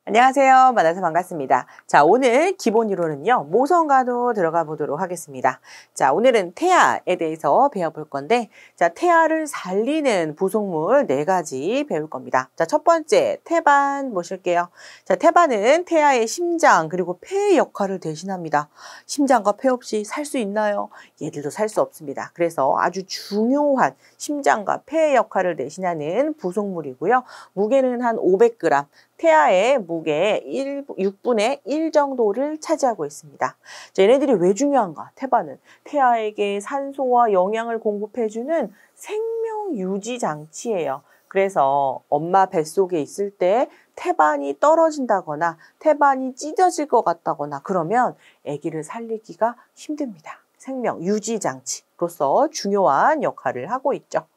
안녕하세요. 만나서 반갑습니다. 자, 오늘 기본 이론은요, 모성간호 들어가 보도록 하겠습니다. 자, 오늘은 태아에 대해서 배워볼 건데, 자, 태아를 살리는 부속물 4가지 배울 겁니다. 자, 첫 번째, 태반 보실게요. 자, 태반은 태아의 심장 그리고 폐의 역할을 대신합니다. 심장과 폐 없이 살 수 있나요? 얘들도 살 수 없습니다. 그래서 아주 중요한 심장과 폐의 역할을 대신하는 부속물이고요. 무게는 한 500g, 태아의 무게 6분의 1 정도를 차지하고 있습니다. 자, 얘네들이 왜 중요한가? 태반은 태아에게 산소와 영양을 공급해주는 생명 유지 장치예요. 그래서 엄마 뱃속에 있을 때 태반이 떨어진다거나 태반이 찢어질 것 같다거나 그러면 아기를 살리기가 힘듭니다. 생명 유지 장치로서 중요한 역할을 하고 있죠.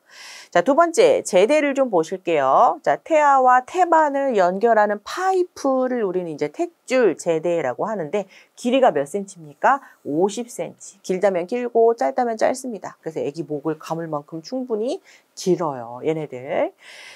자, 두 번째, 제대를 좀 보실게요. 자, 태아와 태반을 연결하는 파이프를 우리는 이제 택줄 제대라고 하는데, 길이가 몇 센치입니까? 50cm. 길다면 길고 짧다면 짧습니다. 그래서 아기 목을 감을 만큼 충분히 길어요, 얘네들.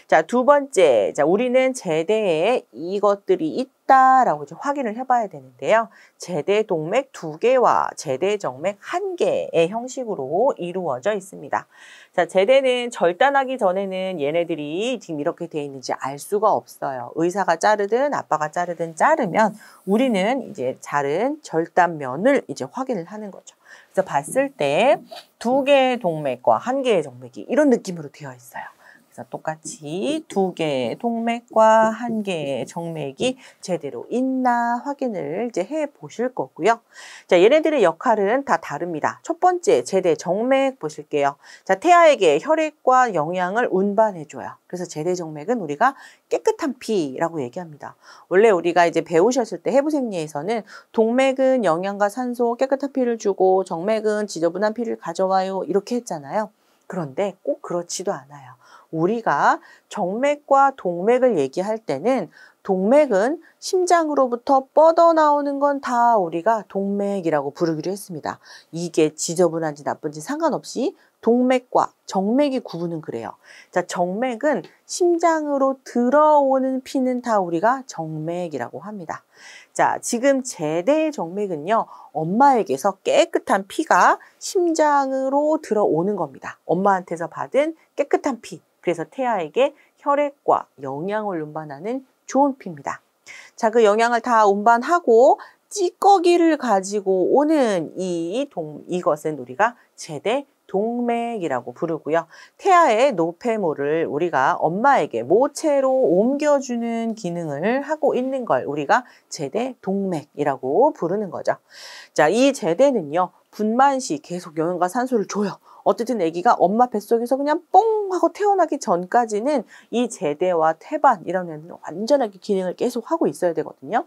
자, 두 번째, 자, 우리는 제대에 이것들이 있다라고 이제 확인을 해봐야 되는데요. 제대 동맥 2개와 제대 정맥 1개의 형식으로 이루어져 있습니다. 자, 제대는 절단하기 전에는 얘네들이 지금 이렇게 돼 있는지 알 수가 없어요. 의사가 자르든 아빠가 자르든 자르면 우리는 이제 자른 절단면을 이제 확인을 하는 거죠. 그래서 봤을 때 2개의 동맥과 1개의 정맥이 이런 느낌으로 되어 있어요. 그래서 똑같이 2개의 동맥과 1개의 정맥이 제대로 있나 확인을 이제 해 보실 거고요. 자, 얘네들의 역할은 다 다릅니다. 첫 번째, 제대 정맥 보실게요. 자, 태아에게 혈액과 영양을 운반해줘요. 그래서 제대 정맥은 우리가 깨끗한 피라고 얘기합니다. 원래 우리가 이제 배우셨을 때 해부생리에서는 동맥은 영양과 산소, 깨끗한 피를 주고 정맥은 지저분한 피를 가져와요. 이렇게 했잖아요. 그런데 꼭 그렇지도 않아요. 우리가 정맥과 동맥을 얘기할 때는 동맥은 심장으로부터 뻗어나오는 건 다 우리가 동맥이라고 부르기로 했습니다. 이게 지저분한지 나쁜지 상관없이 동맥과 정맥이 구분은 그래요. 자, 정맥은 심장으로 들어오는 피는 다 우리가 정맥이라고 합니다. 자, 지금 제대의 정맥은요, 엄마에게서 깨끗한 피가 심장으로 들어오는 겁니다. 엄마한테서 받은 깨끗한 피. 그래서 태아에게 혈액과 영양을 운반하는 좋은 피입니다. 자, 그 영양을 다 운반하고 찌꺼기를 가지고 오는 이것은 우리가 제대 동맥이라고 부르고요. 태아의 노폐물을 우리가 엄마에게 모체로 옮겨주는 기능을 하고 있는 걸 우리가 제대 동맥이라고 부르는 거죠. 자, 이 제대는요, 분만 시 계속 영양과 산소를 줘요. 어쨌든 아기가 엄마 뱃속에서 그냥 뽕 하고 태어나기 전까지는 이 제대와 태반 이런 애는 완전하게 기능을 계속 하고 있어야 되거든요.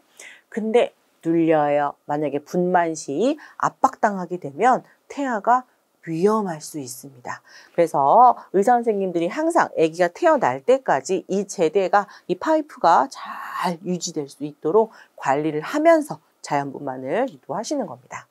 근데 눌려요. 만약에 분만 시 압박당하게 되면 태아가 위험할 수 있습니다. 그래서 의사 선생님들이 항상 아기가 태어날 때까지 이 제대가, 이 파이프가 잘 유지될 수 있도록 관리를 하면서 자연분만을 유도하시는 겁니다.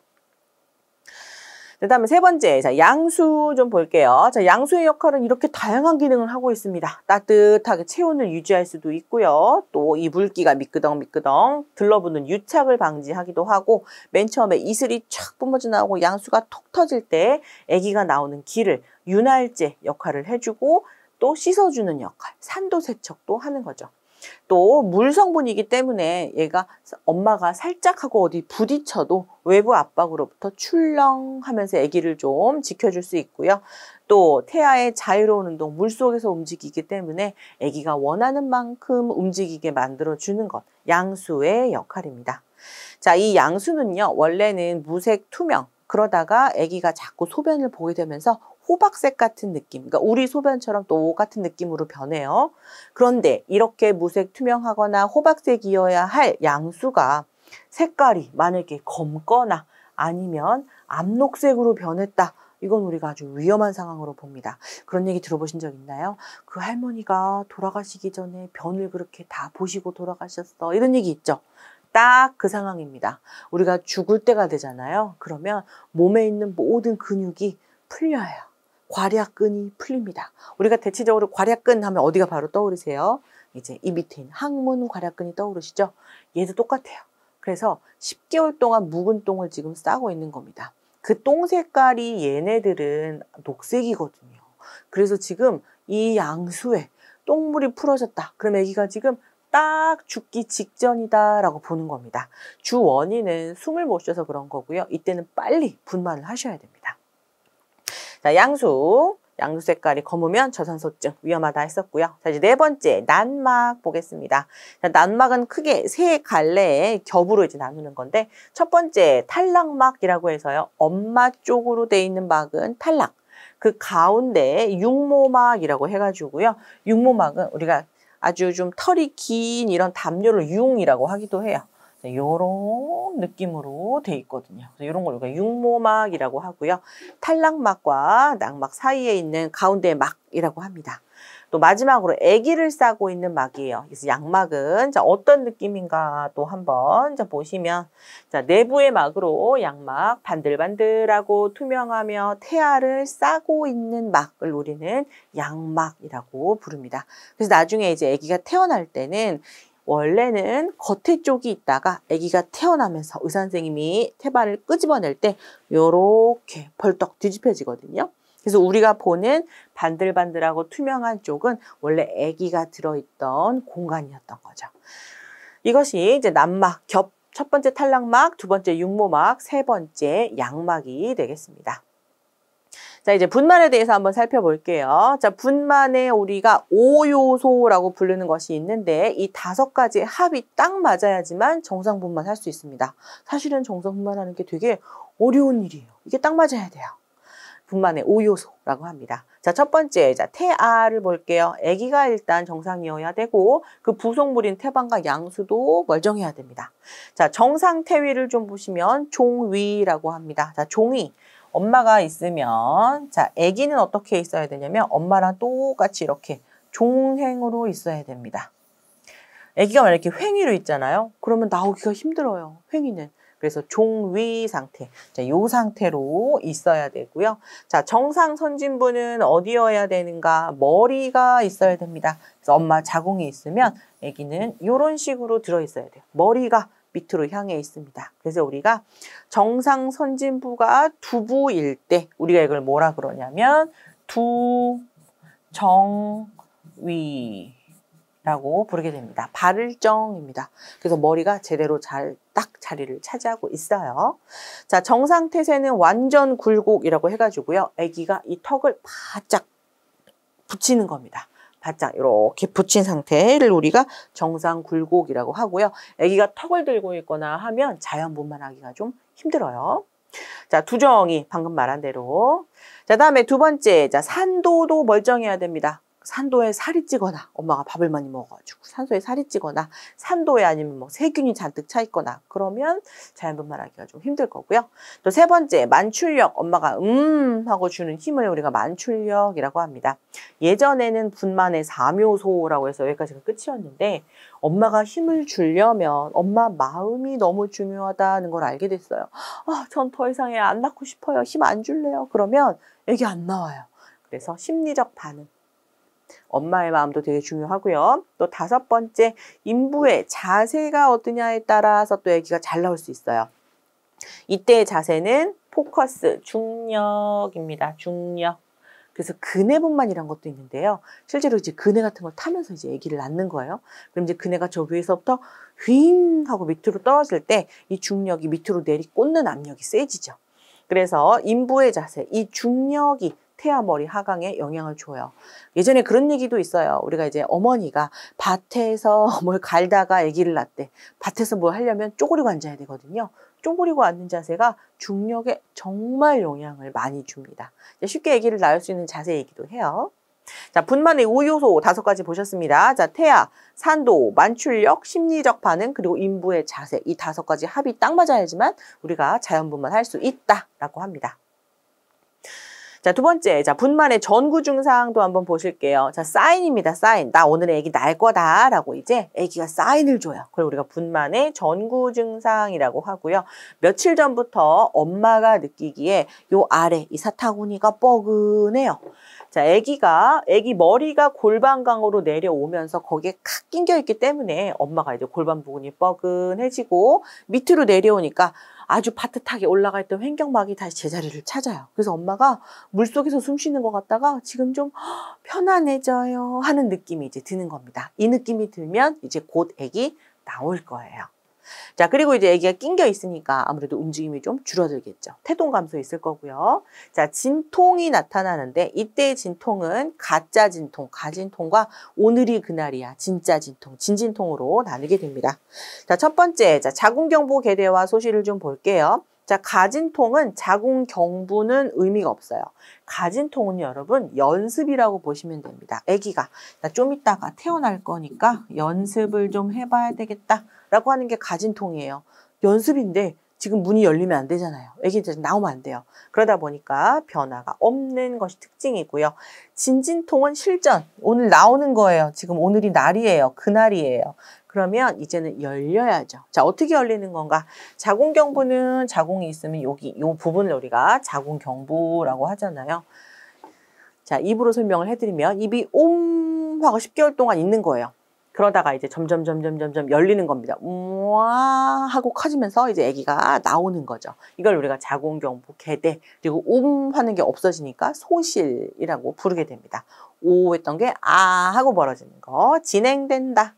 그 다음에 세 번째, 자, 양수 좀 볼게요. 자, 양수의 역할은 이렇게 다양한 기능을 하고 있습니다. 따뜻하게 체온을 유지할 수도 있고요. 또 이 물기가 미끄덩미끄덩 들러붙는 유착을 방지하기도 하고, 맨 처음에 이슬이 촥 뿜어져 나오고 양수가 톡 터질 때 아기가 나오는 기를 윤활제 역할을 해주고, 또 씻어주는 역할, 산도 세척도 하는 거죠. 또 물 성분이기 때문에 얘가 엄마가 살짝 하고 어디 부딪혀도 외부 압박으로부터 출렁하면서 아기를 좀 지켜줄 수 있고요. 또 태아의 자유로운 운동, 물속에서 움직이기 때문에 아기가 원하는 만큼 움직이게 만들어주는 것, 양수의 역할입니다. 자, 이 양수는요, 원래는 무색 투명, 그러다가 아기가 자꾸 소변을 보게 되면서 호박색 같은 느낌, 그러니까 우리 소변처럼 똑같은 느낌으로 변해요. 그런데 이렇게 무색 투명하거나 호박색이어야 할 양수가 색깔이 만약에 검거나 아니면 암록색으로 변했다. 이건 우리가 아주 위험한 상황으로 봅니다. 그런 얘기 들어보신 적 있나요? 그 할머니가 돌아가시기 전에 변을 그렇게 다 보시고 돌아가셨어. 이런 얘기 있죠? 딱 그 상황입니다. 우리가 죽을 때가 되잖아요. 그러면 몸에 있는 모든 근육이 풀려요. 괄약근이 풀립니다. 우리가 대체적으로 괄약근 하면 어디가 바로 떠오르세요? 이제 이 밑에 있는 항문 괄약근이 떠오르시죠? 얘도 똑같아요. 그래서 10개월 동안 묵은 똥을 지금 싸고 있는 겁니다. 그 똥 색깔이 얘네들은 녹색이거든요. 그래서 지금 이 양수에 똥물이 풀어졌다. 그럼 아기가 지금 딱 죽기 직전이다라고 보는 겁니다. 주 원인은 숨을 못 쉬어서 그런 거고요. 이때는 빨리 분만을 하셔야 됩니다. 자, 양수 색깔이 검으면 저산소증 위험하다 했었고요. 자, 이제 네 번째 난막 보겠습니다. 자, 난막은 크게 세 갈래의 겹으로 이제 나누는 건데 첫 번째 탈락막이라고 해서요. 엄마 쪽으로 돼 있는 막은 탈락. 그 가운데 육모막이라고 해가지고요. 육모막은 우리가 아주 좀 털이 긴 이런 담요를 융이라고 하기도 해요. 이런 느낌으로 돼 있거든요. 이런 걸 우리가 육모막이라고 하고요. 탈락막과 낙막 사이에 있는 가운데 막이라고 합니다. 또 마지막으로 아기를 싸고 있는 막이에요. 그래서 양막은 자, 어떤 느낌인가 또 한번 자, 보시면 자, 내부의 막으로 양막 반들반들하고 투명하며 태아를 싸고 있는 막을 우리는 양막이라고 부릅니다. 그래서 나중에 이제 아기가 태어날 때는 원래는 겉에 쪽이 있다가 아기가 태어나면서 의사 선생님이 태반을 끄집어낼 때 요렇게 벌떡 뒤집혀지거든요. 그래서 우리가 보는 반들반들하고 투명한 쪽은 원래 아기가 들어있던 공간이었던 거죠. 이것이 이제 난막, 첫 번째 탈락막, 두 번째 육모막, 세 번째 양막이 되겠습니다. 자, 이제 분만에 대해서 한번 살펴볼게요. 자, 분만에 우리가 5요소라고 부르는 것이 있는데 이 5가지 합이 딱 맞아야지만 정상 분만할 수 있습니다. 사실은 정상 분만하는 게 되게 어려운 일이에요. 이게 딱 맞아야 돼요. 분만의 5요소라고 합니다. 자, 첫 번째, 자, 태아를 볼게요. 아기가 일단 정상이어야 되고 그 부속물인 태반과 양수도 멀쩡해야 됩니다. 자, 정상 태위를 좀 보시면 종위라고 합니다. 자, 종위. 엄마가 있으면 자, 아기는 어떻게 있어야 되냐면 엄마랑 똑같이 이렇게 종횡으로 있어야 됩니다. 아기가 만약에 이렇게 횡위로 있잖아요. 그러면 나오기가 힘들어요. 횡위는. 그래서 종위 상태, 자, 이 상태로 있어야 되고요. 자, 정상 선진부는 어디여야 되는가? 머리가 있어야 됩니다. 그래서 엄마 자궁이 있으면 아기는 이런 식으로 들어 있어야 돼요. 머리가 밑으로 향해 있습니다. 그래서 우리가 정상 선진부가 두부일 때 우리가 이걸 뭐라 그러냐면 두정위 라고 부르게 됩니다. 발을정입니다. 그래서 머리가 제대로 잘 딱 자리를 차지하고 있어요. 자, 정상 태세는 완전 굴곡이라고 해가지고요. 아기가 이 턱을 바짝 붙이는 겁니다. 바짝 이렇게 붙인 상태를 우리가 정상 굴곡이라고 하고요. 아기가 턱을 들고 있거나 하면 자연분만하기가 좀 힘들어요. 자, 두정이 방금 말한 대로. 자, 다음에 두 번째, 자, 산도도 멀쩡해야 됩니다. 산도에 살이 찌거나 엄마가 밥을 많이 먹어가지고 산소에 살이 찌거나 산도에 아니면 뭐 세균이 잔뜩 차 있거나 그러면 자연분만하기가 좀 힘들 거고요. 또 세 번째 만출력, 엄마가 하고 주는 힘을 우리가 만출력이라고 합니다. 예전에는 분만의 3요소라고 해서 여기까지가 끝이었는데 엄마가 힘을 주려면 엄마 마음이 너무 중요하다는 걸 알게 됐어요. 아, 전 더 이상 애 안 낳고 싶어요. 힘 안 줄래요. 그러면 애기 안 나와요. 그래서 심리적 반응. 엄마의 마음도 되게 중요하고요. 또 다섯 번째, 인부의 자세가 어떠냐에 따라서 또 아기가 잘 나올 수 있어요. 이때의 자세는 포커스, 중력입니다. 중력. 그래서 근해분만이란 것도 있는데요. 실제로 이제 근해 같은 걸 타면서 이제 아기를 낳는 거예요. 그럼 이제 근해가 저 위에서부터 휘잉 하고 밑으로 떨어질 때 이 중력이 밑으로 내리꽂는 압력이 세지죠. 그래서 인부의 자세, 이 중력이 태아 머리 하강에 영향을 줘요. 예전에 그런 얘기도 있어요. 우리가 이제 어머니가 밭에서 뭘 갈다가 아기를 낳대. 밭에서 뭘 하려면 쪼그리고 앉아야 되거든요. 쪼그리고 앉는 자세가 중력에 정말 영향을 많이 줍니다. 쉽게 아기를 낳을 수 있는 자세이기도 해요. 자, 분만의 5요소 5가지 보셨습니다. 자, 태아, 산도, 만출력, 심리적 반응, 그리고 인부의 자세. 이 5가지 합이 딱 맞아야지만 우리가 자연분만할 수 있다라고 합니다. 자, 두 번째. 자, 분만의 전구 증상도 한번 보실게요. 자, 사인입니다. 사인. 나 오늘 애기 날 거다. 라고 이제 애기가 사인을 줘요. 그걸 우리가 분만의 전구 증상이라고 하고요. 며칠 전부터 엄마가 느끼기에 요 아래 이 사타구니가 뻐근해요. 자, 애기 머리가 골반강으로 내려오면서 거기에 칵 낑겨 있기 때문에 엄마가 이제 골반 부분이 뻐근해지고 밑으로 내려오니까 아주 파듯하게 올라가 있던 횡격막이 다시 제자리를 찾아요. 그래서 엄마가 물속에서 숨 쉬는 것 같다가 지금 좀 편안해져요 하는 느낌이 이제 드는 겁니다. 이 느낌이 들면 이제 곧 애기 나올 거예요. 자, 그리고 이제 애기가 낑겨 있으니까 아무래도 움직임이 좀 줄어들겠죠. 태동 감소 있을 거고요. 자, 진통이 나타나는데 이때의 진통은 가짜 진통, 가진통과 오늘이 그날이야, 진짜 진통, 진진통으로 나누게 됩니다. 자, 첫 번째, 자, 자궁경부 개대화 소실을 좀 볼게요. 자, 가진통은 자궁경부는 의미가 없어요. 가진통은 여러분 연습이라고 보시면 됩니다. 아기가 좀 이따가 태어날 거니까 연습을 좀 해봐야 되겠다 라고 하는 게 가진통이에요. 연습인데 지금 문이 열리면 안 되잖아요. 아기들 나오면 안 돼요. 그러다 보니까 변화가 없는 것이 특징이고요. 진진통은 실전, 오늘 나오는 거예요. 지금 오늘이 날이에요. 그날이에요. 그러면 이제는 열려야죠. 자, 어떻게 열리는 건가? 자궁경부는 자궁이 있으면 여기 이 부분을 우리가 자궁경부라고 하잖아요. 자, 입으로 설명을 해드리면 입이 하고 10개월 동안 있는 거예요. 그러다가 이제 점점 열리는 겁니다. 우와 하고 커지면서 이제 아기가 나오는 거죠. 이걸 우리가 자궁경부 개대, 그리고 하는 게 없어지니까 소실이라고 부르게 됩니다. 오 했던 게 아 하고 벌어지는 거 진행된다.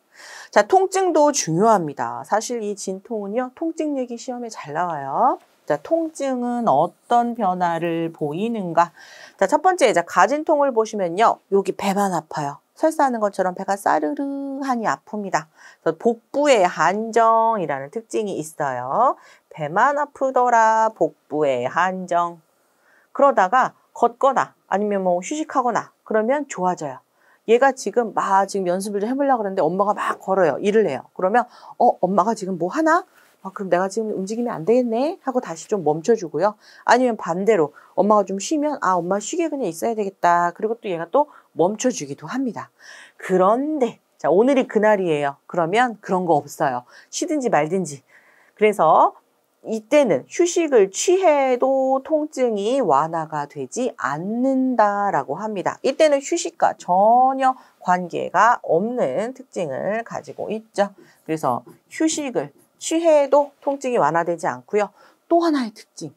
자, 통증도 중요합니다. 사실 이 진통은요, 통증 얘기 시험에 잘 나와요. 자, 통증은 어떤 변화를 보이는가? 자, 첫 번째, 자, 가진통을 보시면요, 여기 배만 아파요. 설사하는 것처럼 배가 싸르르하니 아픕니다. 그래서 복부의 한정이라는 특징이 있어요. 배만 아프더라, 복부의 한정. 그러다가 걷거나 아니면 뭐 휴식하거나 그러면 좋아져요. 얘가 지금 연습을 좀 해보려고 그러는데 엄마가 막 걸어요. 일을 해요. 그러면 엄마가 지금 뭐 하나? 그럼 내가 지금 움직이면 안 되겠네 하고 다시 좀 멈춰주고요. 아니면 반대로 엄마가 좀 쉬면 엄마 쉬게 그냥 있어야 되겠다. 그리고 또 얘가 또 멈춰주기도 합니다. 그런데 자, 오늘이 그날이에요. 그러면 그런 거 없어요. 쉬든지 말든지. 그래서 이때는 휴식을 취해도 통증이 완화가 되지 않는다라고 합니다. 이때는 휴식과 전혀 관계가 없는 특징을 가지고 있죠. 그래서 휴식을 취해도 통증이 완화되지 않고요. 또 하나의 특징.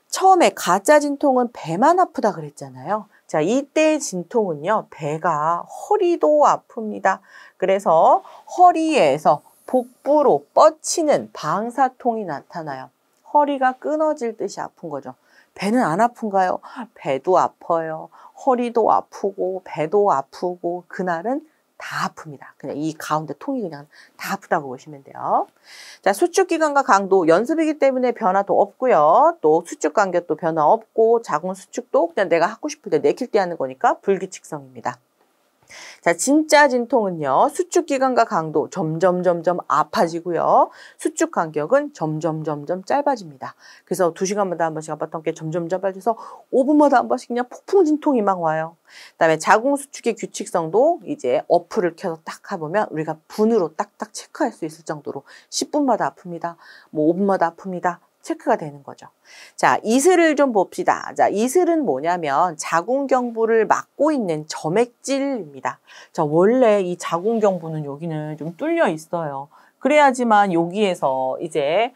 처음에 가짜 진통은 배만 아프다 그랬잖아요. 자, 이때 진통은요, 배가 허리도 아픕니다. 그래서 허리에서 복부로 뻗치는 방사통이 나타나요. 허리가 끊어질 듯이 아픈 거죠. 배는 안 아픈가요? 배도 아파요. 허리도 아프고 배도 아프고 그날은 다 아픕니다. 그냥 이 가운데 통이 그냥 다 아프다고 보시면 돼요. 자, 수축기간과 강도 연습이기 때문에 변화도 없고요. 또 수축 간격도 변화 없고 자궁 수축도 그냥 내가 하고 싶을 때 내킬 때 하는 거니까 불규칙성입니다. 자, 진짜 진통은요, 수축 기간과 강도 점점 아파지고요. 수축 간격은 점점 짧아집니다. 그래서 2시간마다 한 번씩 아팠던 게 점점 짧아져서 5분마다 한 번씩 그냥 폭풍 진통이 막 와요. 그다음에 자궁 수축의 규칙성도 이제 어플을 켜서 딱 해보면 우리가 분으로 딱딱 체크할 수 있을 정도로 10분마다 아픕니다. 뭐 5분마다 아픕니다. 체크가 되는 거죠. 자, 이슬을 좀 봅시다. 자, 이슬은 뭐냐면 자궁경부를 막고 있는 점액질입니다. 자, 원래 이 자궁경부는 여기는 좀 뚫려 있어요. 그래야지만 여기에서 이제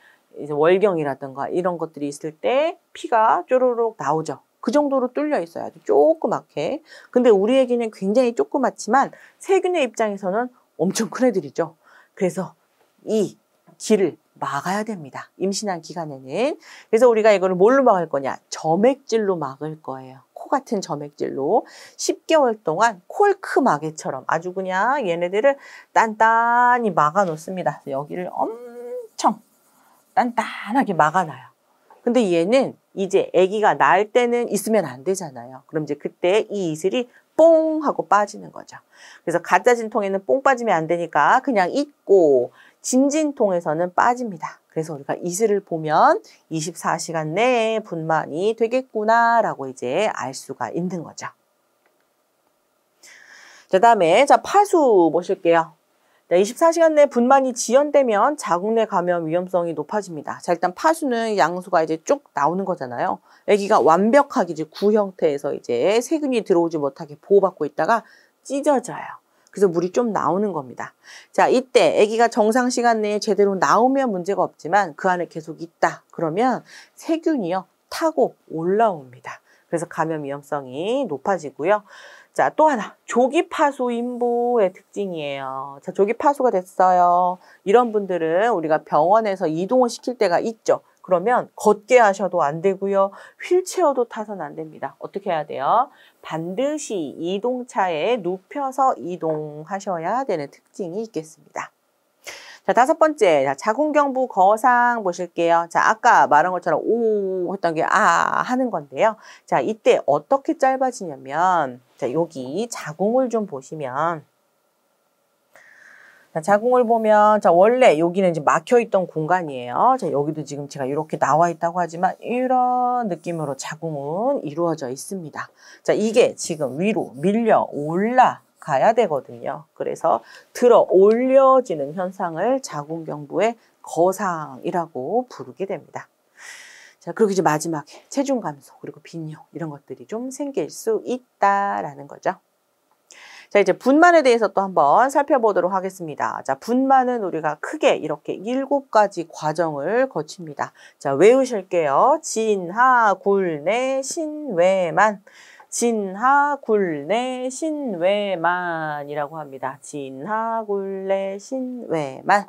월경이라든가 이런 것들이 있을 때 피가 쪼르륵 나오죠. 그 정도로 뚫려 있어요. 아주 조그맣게. 근데 우리 애기는 굉장히 조그맣지만 세균의 입장에서는 엄청 큰 애들이죠. 그래서 이 길을 막아야 됩니다. 임신한 기간에는. 그래서 우리가 이거를 뭘로 막을 거냐? 점액질로 막을 거예요. 코 같은 점액질로 10개월 동안 콜크 마개처럼 아주 그냥 얘네들을 단단히 막아 놓습니다. 여기를 엄청 단단하게 막아놔요. 근데 얘는 이제 아기가 날 때는 있으면 안 되잖아요. 그럼 이제 그때 이 이슬이 뽕 하고 빠지는 거죠. 그래서 가짜 진통에는 뽕 빠지면 안 되니까 그냥 있고 진진통에서는 빠집니다. 그래서 우리가 이슬을 보면 24시간 내에 분만이 되겠구나라고 이제 알 수가 있는 거죠. 그 다음에 파수 보실게요. 24시간 내에 분만이 지연되면 자궁 내 감염 위험성이 높아집니다. 자, 일단 파수는 양수가 이제 쭉 나오는 거잖아요. 아기가 완벽하게 이제 구 형태에서 이제 세균이 들어오지 못하게 보호받고 있다가 찢어져요. 그래서 물이 좀 나오는 겁니다. 자, 이때 아기가 정상 시간 내에 제대로 나오면 문제가 없지만 그 안에 계속 있다. 그러면 세균이요, 타고 올라옵니다. 그래서 감염 위험성이 높아지고요. 자, 또 하나, 조기 파수 인부의 특징이에요. 자, 조기 파수가 됐어요. 이런 분들은 우리가 병원에서 이동을 시킬 때가 있죠. 그러면 걷게 하셔도 안 되고요. 휠체어도 타서는 안 됩니다. 어떻게 해야 돼요? 반드시 이동차에 눕혀서 이동하셔야 되는 특징이 있겠습니다. 자, 다섯 번째, 자궁경부 거상 보실게요. 자, 아까 말한 것처럼 오 했던 게 하는 건데요. 자, 이때 어떻게 짧아지냐면, 자, 여기 자궁을 좀 보시면, 자, 자궁을 보면, 자, 원래 여기는 이제 막혀있던 공간이에요. 자, 여기도 지금 제가 이렇게 나와 있다고 하지만, 이런 느낌으로 자궁은 이루어져 있습니다. 자, 이게 지금 위로 밀려 올라가야 되거든요. 그래서 들어 올려지는 현상을 자궁경부의 거상이라고 부르게 됩니다. 자, 그리고 이제 마지막에 체중 감소, 그리고 빈뇨, 이런 것들이 좀 생길 수 있다라는 거죠. 자, 이제 분만에 대해서 또 한번 살펴보도록 하겠습니다. 자, 분만은 우리가 크게 이렇게 7가지 과정을 거칩니다. 자, 외우실게요. 진하, 굴내, 신외만. 진하, 굴내, 신외만이라고 합니다. 진하, 굴내, 신외만.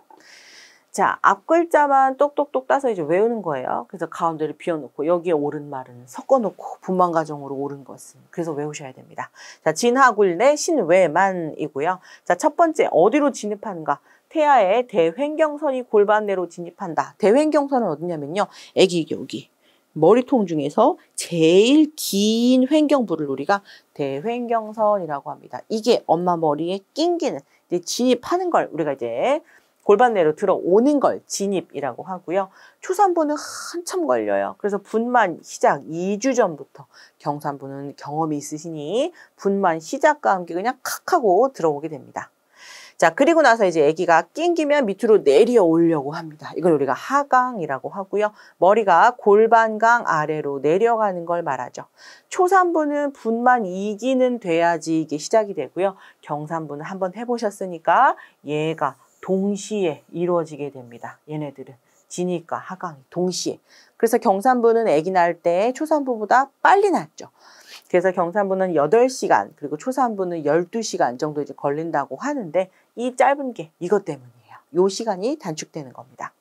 자, 앞 글자만 똑똑똑 따서 이제 외우는 거예요. 그래서 가운데를 비워놓고 여기에 옳은 말은 섞어놓고 분만 과정으로 옳은 것은 그래서 외우셔야 됩니다. 자, 진하굴내 신외만이고요. 자, 첫 번째 어디로 진입하는가? 태아의 대횡경선이 골반 내로 진입한다. 대횡경선은 어디냐면요. 애기 여기 머리통 중에서 제일 긴 횡경부를 우리가 대횡경선이라고 합니다. 이게 엄마 머리에 낑기는 이제 진입하는 걸 우리가 이제 골반 내로 들어오는 걸 진입이라고 하고요. 초산부는 한참 걸려요. 그래서 분만 시작 2주 전부터 경산부는 경험이 있으시니 분만 시작과 함께 그냥 칵 하고 들어오게 됩니다. 자, 그리고 나서 이제 아기가 낑기면 밑으로 내려오려고 합니다. 이걸 우리가 하강이라고 하고요. 머리가 골반강 아래로 내려가는 걸 말하죠. 초산부는 분만 2기는 돼야지 이게 시작이 되고요. 경산부는 한번 해보셨으니까 얘가 동시에 이루어지게 됩니다. 얘네들은 진입과 하강이 동시에. 그래서 경산부는 아기 낳을 때 초산부보다 빨리 낳죠. 그래서 경산부는 8시간 그리고 초산부는 12시간 정도 이제 걸린다고 하는데 이 짧은 게 이것 때문이에요. 요 시간이 단축되는 겁니다.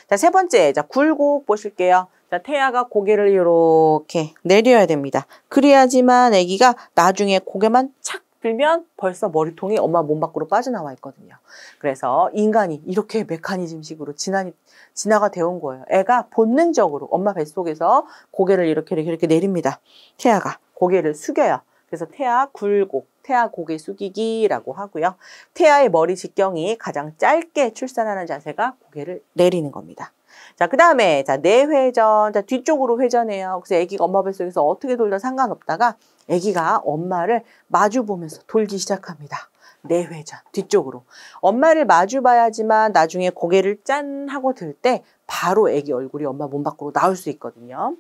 자, 세 번째, 자, 굴곡 보실게요. 자, 태아가 고개를 이렇게 내려야 됩니다. 그래야지만 아기가 나중에 고개만 착 들면 벌써 머리통이 엄마 몸 밖으로 빠져나와 있거든요. 그래서 인간이 이렇게 메커니즘식으로 진화가 되어 온 거예요. 애가 본능적으로 엄마 뱃속에서 고개를 이렇게 내립니다. 태아가 고개를 숙여요. 그래서 태아 굴곡, 태아 고개 숙이기라고 하고요. 태아의 머리 직경이 가장 짧게 출산하는 자세가 고개를 내리는 겁니다. 자, 그 다음에, 자, 내회전. 자, 뒤쪽으로 회전해요. 그래서 아기가 엄마 뱃속에서 어떻게 돌다 상관없다가 아기가 엄마를 마주 보면서 돌기 시작합니다. 내회전. 뒤쪽으로. 엄마를 마주 봐야지만 나중에 고개를 짠 하고 들 때 바로 아기 얼굴이 엄마 몸 밖으로 나올 수 있거든요.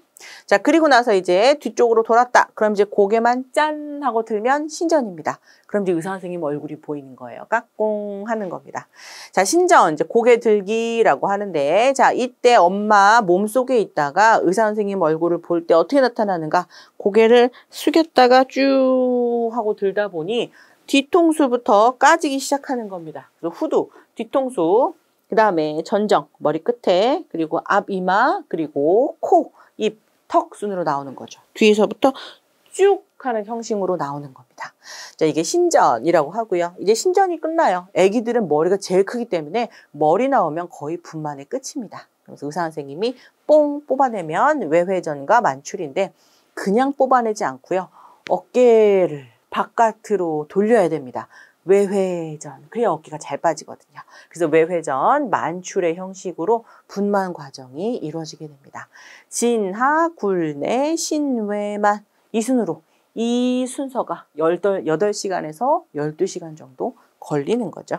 자, 그리고 나서 이제 뒤쪽으로 돌았다. 그럼 이제 고개만 짠 하고 들면 신전입니다. 그럼 이제 의사 선생님 얼굴이 보이는 거예요. 까꿍 하는 겁니다. 자, 신전, 이제 고개 들기라고 하는데, 자, 이때 엄마 몸속에 있다가 의사 선생님 얼굴을 볼 때 어떻게 나타나는가? 고개를 숙였다가 쭉 하고 들다 보니 뒤통수부터 까지기 시작하는 겁니다. 그리고 후두, 뒤통수, 그 다음에 전정, 머리 끝에, 그리고 앞 이마, 그리고 코, 입, 턱 순으로 나오는 거죠. 뒤에서부터 쭉 하는 형식으로 나오는 겁니다. 자, 이게 신전이라고 하고요. 이제 신전이 끝나요. 아기들은 머리가 제일 크기 때문에 머리 나오면 거의 분만의 끝입니다. 그래서 의사 선생님이 뽕 뽑아내면 외회전과 만출인데 그냥 뽑아내지 않고요. 어깨를 바깥으로 돌려야 됩니다. 외회전. 그래야 어깨가 잘 빠지거든요. 그래서 외회전, 만출의 형식으로 분만 과정이 이루어지게 됩니다. 진하, 굴내, 신외만 이 순으로 이 순서가 8시간에서 12시간 정도 걸리는 거죠.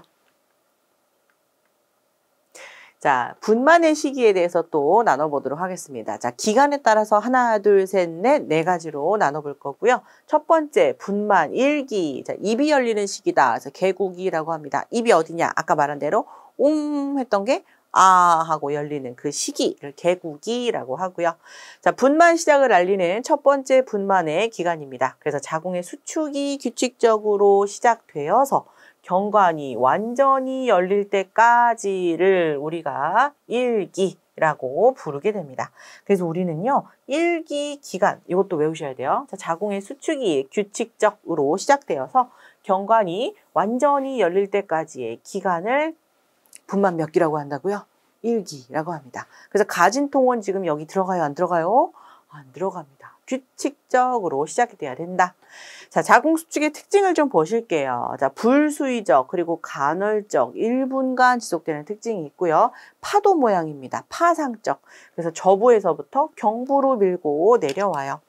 자, 분만의 시기에 대해서 또 나눠보도록 하겠습니다. 자, 기간에 따라서 하나, 둘, 셋, 넷, 네 가지로 나눠볼 거고요. 첫 번째, 분만 1기. 자, 입이 열리는 시기다. 그래서 개국이라고 합니다. 입이 어디냐? 아까 말한 대로 했던 게 하고 열리는 그 시기를 개국이라고 하고요. 자, 분만 시작을 알리는 첫 번째 분만의 기간입니다. 그래서 자궁의 수축이 규칙적으로 시작되어서 경관이 완전히 열릴 때까지를 우리가 1기라고 부르게 됩니다. 그래서 우리는요, 1기 기간, 이것도 외우셔야 돼요. 자, 자궁의 수축이 규칙적으로 시작되어서 경관이 완전히 열릴 때까지의 기간을 분만 몇 기라고 한다고요? 1기라고 합니다. 그래서 가진통은 지금 여기 들어가요? 안 들어가요? 안 들어갑니다. 규칙적으로 시작이 돼야 된다. 자, 자궁 수축의 특징을 좀 보실게요. 자, 불수의적 그리고 간헐적 1분간 지속되는 특징이 있고요. 파도 모양입니다. 파상적. 그래서 저부에서부터 경부로 밀고 내려와요.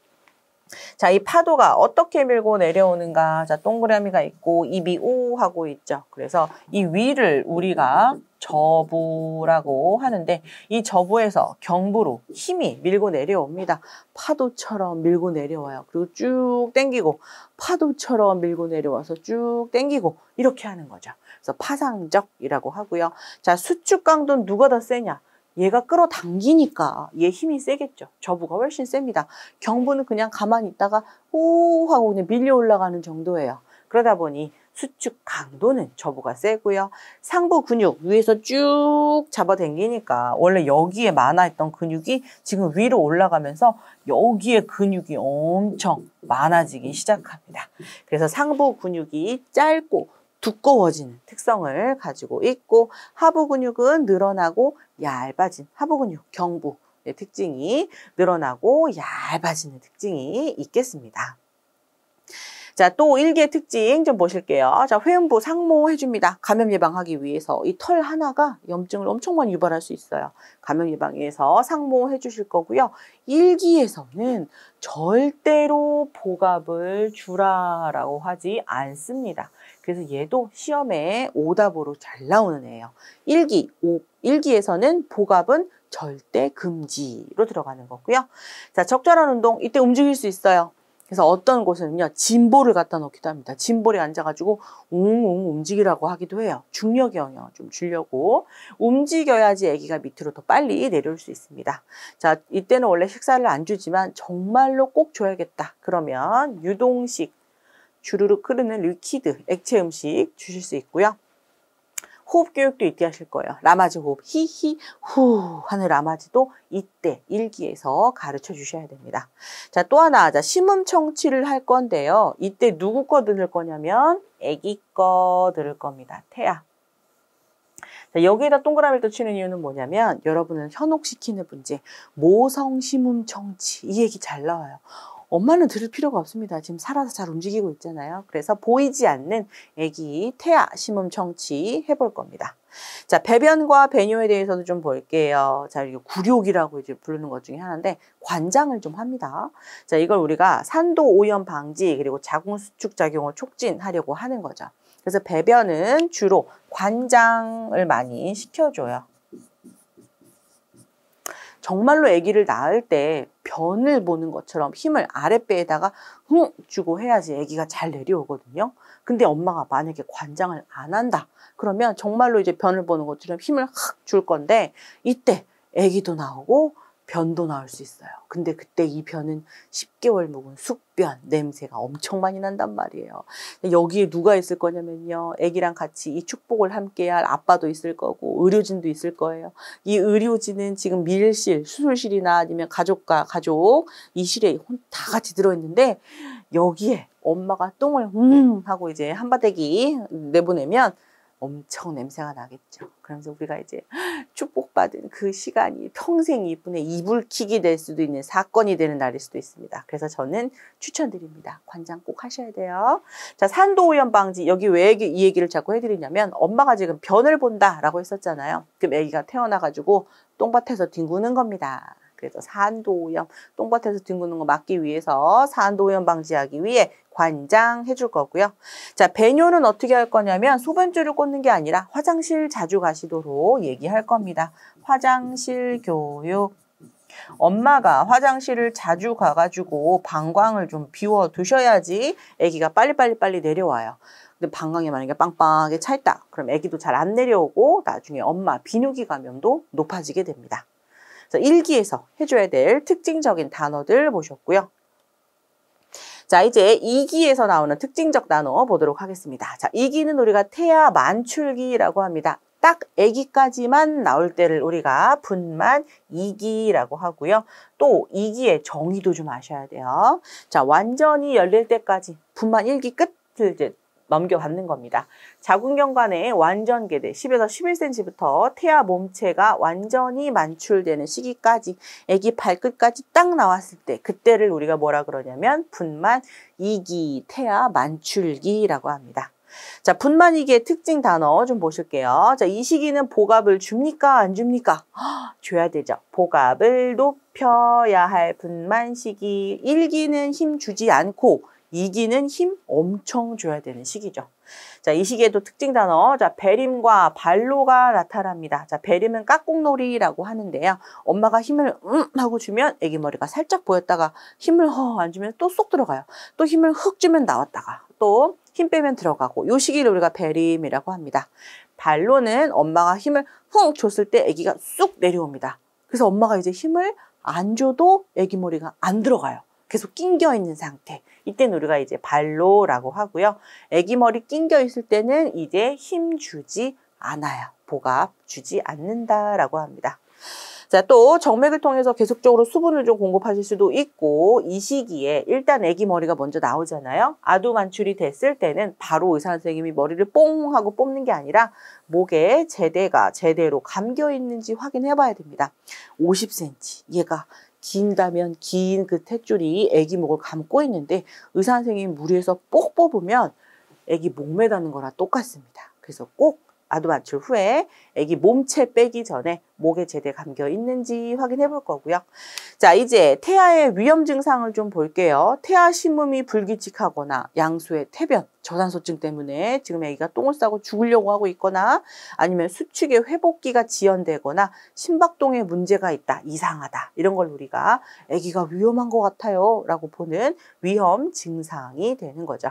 자, 이 파도가 어떻게 밀고 내려오는가? 자, 동그라미가 있고 입이 오 하고 있죠. 그래서 이 위를 우리가 저부라고 하는데 이 저부에서 경부로 힘이 밀고 내려옵니다. 파도처럼 밀고 내려와요. 그리고 쭉 당기고 파도처럼 밀고 내려와서 쭉 당기고 이렇게 하는 거죠. 그래서 파상적이라고 하고요. 자, 수축 강도는 누가 더 세냐? 얘가 끌어당기니까 얘 힘이 세겠죠. 저부가 훨씬 셉니다. 경부는 그냥 가만히 있다가 호 하고 그냥 밀려 올라가는 정도예요. 그러다 보니 수축 강도는 저부가 세고요. 상부 근육 위에서 쭉 잡아당기니까 원래 여기에 많아있던 근육이 지금 위로 올라가면서 여기에 근육이 엄청 많아지기 시작합니다. 그래서 상부 근육이 짧고 두꺼워지는 특성을 가지고 있고 하부 근육은 늘어나고 얇아진 하부 근육, 경부의 특징이 늘어나고 얇아지는 특징이 있겠습니다. 자, 또 1기의 특징 좀 보실게요. 자, 회음부 상모해줍니다. 감염 예방하기 위해서 이 털 하나가 염증을 엄청 많이 유발할 수 있어요. 감염 예방에 위해서 상모해 주실 거고요. 1기에서는 절대로 복압을 주라라고 하지 않습니다. 그래서 얘도 시험에 오답으로 잘 나오는 애예요. 1기에서는 복압은 절대 금지로 들어가는 거고요. 자, 적절한 운동, 이때 움직일 수 있어요. 그래서 어떤 곳은요, 짐볼을 갖다 놓기도 합니다. 짐볼에 앉아가지고 웅웅 움직이라고 하기도 해요. 중력의 영향을 좀 주려고. 움직여야지 아기가 밑으로 더 빨리 내려올 수 있습니다. 자, 이때는 원래 식사를 안 주지만 정말로 꼭 줘야겠다. 그러면 유동식, 주르륵 흐르는 리퀴드, 액체 음식 주실 수 있고요. 호흡 교육도 이때 하실 거예요. 라마즈 호흡, 히히, 후 하는 라마즈도 이때 1기에서 가르쳐 주셔야 됩니다. 자, 또 하나, 자, 심음 청취를 할 건데요. 이때 누구 거 들을 거냐면 아기 거 들을 겁니다. 태아. 자, 여기에다 동그라미를 또 치는 이유는 뭐냐면 여러분은 현혹시키는 문제, 모성 심음 청취 이 얘기 잘 나와요. 엄마는 들을 필요가 없습니다. 지금 살아서 잘 움직이고 있잖아요. 그래서 보이지 않는 아기 태아 심음 청취 해볼 겁니다. 자, 배변과 배뇨에 대해서도 좀 볼게요. 자, 이게 구욕이라고 이제 부르는 것 중에 하나인데 관장을 좀 합니다. 자, 이걸 우리가 산도 오염 방지 그리고 자궁 수축 작용을 촉진하려고 하는 거죠. 그래서 배변은 주로 관장을 많이 시켜줘요. 정말로 아기를 낳을 때 변을 보는 것처럼 힘을 아랫배에다가 훅 주고 해야지 아기가 잘 내려오거든요. 근데 엄마가 만약에 관장을 안 한다. 그러면 정말로 이제 변을 보는 것처럼 힘을 확 줄 건데 이때 아기도 나오고 변도 나올 수 있어요. 근데 그때 이 변은 10개월 묵은 숙변, 냄새가 엄청 많이 난단 말이에요. 여기에 누가 있을 거냐면요. 아기랑 같이 이 축복을 함께할 아빠도 있을 거고 의료진도 있을 거예요. 이 의료진은 지금 밀실, 수술실이나 아니면 가족과 가족 이 실에 다 같이 들어있는데 여기에 엄마가 똥을 하고 이제 한바대기 내보내면 엄청 냄새가 나겠죠. 그러면서 우리가 이제 축복받은 그 시간이 평생 이분의 이불킥이 될 수도 있는 사건이 되는 날일 수도 있습니다. 그래서 저는 추천드립니다. 관장 꼭 하셔야 돼요. 자, 산도오염 방지. 여기 왜 이 얘기를 자꾸 해드리냐면 엄마가 지금 변을 본다라고 했었잖아요. 그럼 아기가 태어나가지고 똥밭에서 뒹구는 겁니다. 그래서 산도오염, 똥밭에서 뒹구는 거 막기 위해서 산도오염 방지하기 위해 관장해 줄 거고요. 자, 배뇨는 어떻게 할 거냐면 소변줄을 꽂는 게 아니라 화장실 자주 가시도록 얘기할 겁니다. 화장실 교육. 엄마가 화장실을 자주 가가지고 방광을 좀 비워 두셔야지 아기가 빨리 내려와요. 근데 방광이 만약에 빵빵하게 차 있다. 그럼 아기도 잘 안 내려오고 나중에 엄마 비뇨기 감염도 높아지게 됩니다. 1기에서 해줘야 될 특징적인 단어들 보셨고요. 자, 이제 2기에서 나오는 특징적 단어 보도록 하겠습니다. 자, 2기는 우리가 태아 만출기라고 합니다. 딱 아기까지만 나올 때를 우리가 분만 2기라고 하고요. 또 2기의 정의도 좀 아셔야 돼요. 자, 완전히 열릴 때까지 분만 1기 끝을 이제 넘겨받는 겁니다. 자궁경관의 완전 개대 10에서 11cm부터 태아 몸체가 완전히 만출되는 시기까지 아기 발끝까지 딱 나왔을 때 그때를 우리가 뭐라 그러냐면 분만 2기 태아 만출기라고 합니다. 자, 분만 2기의 특징 단어 좀 보실게요. 자, 이 시기는 복압을 줍니까? 안 줍니까? 줘야 되죠. 복압을 높여야 할 분만 시기. 1기는 힘 주지 않고 2기는 힘 엄청 줘야 되는 시기죠. 자, 이 시기에도 특징 단어. 자, 배림과 발로가 나타납니다. 자, 배림은 깍꿍놀이라고 하는데요. 엄마가 힘을 하고 주면 아기 머리가 살짝 보였다가 힘을 안 주면 또 쏙 들어가요. 또 힘을 흑 주면 나왔다가 또 힘 빼면 들어가고 요 시기를 우리가 배림이라고 합니다. 발로는 엄마가 힘을 훅 줬을 때 아기가 쑥 내려옵니다. 그래서 엄마가 이제 힘을 안 줘도 아기 머리가 안 들어가요. 계속 낑겨 있는 상태. 이때는 우리가 이제 발로라고 하고요. 아기 머리 낑겨 있을 때는 이제 힘 주지 않아요. 복압 주지 않는다라고 합니다. 자, 또 정맥을 통해서 계속적으로 수분을 좀 공급하실 수도 있고 이 시기에 일단 아기 머리가 먼저 나오잖아요. 아두 만출이 됐을 때는 바로 의사 선생님이 머리를 뽕 하고 뽑는 게 아니라 목에 제대가 제대로 감겨 있는지 확인해 봐야 됩니다. 50cm 얘가 긴다면 긴 그 탯줄이 아기 목을 감고 있는데 의사 선생님이 무리해서 뽁 뽑으면 아기 목 매다는 거랑 똑같습니다. 그래서 꼭 아두 만출 후에 아기 몸체 빼기 전에 목에 제대 감겨 있는지 확인해 볼 거고요. 자, 이제 태아의 위험 증상을 좀 볼게요. 태아 심음이 불규칙하거나 양수의 태변, 저산소증 때문에 지금 아기가 똥을 싸고 죽으려고 하고 있거나 아니면 수축의 회복기가 지연되거나 심박동에 문제가 있다, 이상하다 이런 걸 우리가 아기가 위험한 것 같아요 라고 보는 위험 증상이 되는 거죠.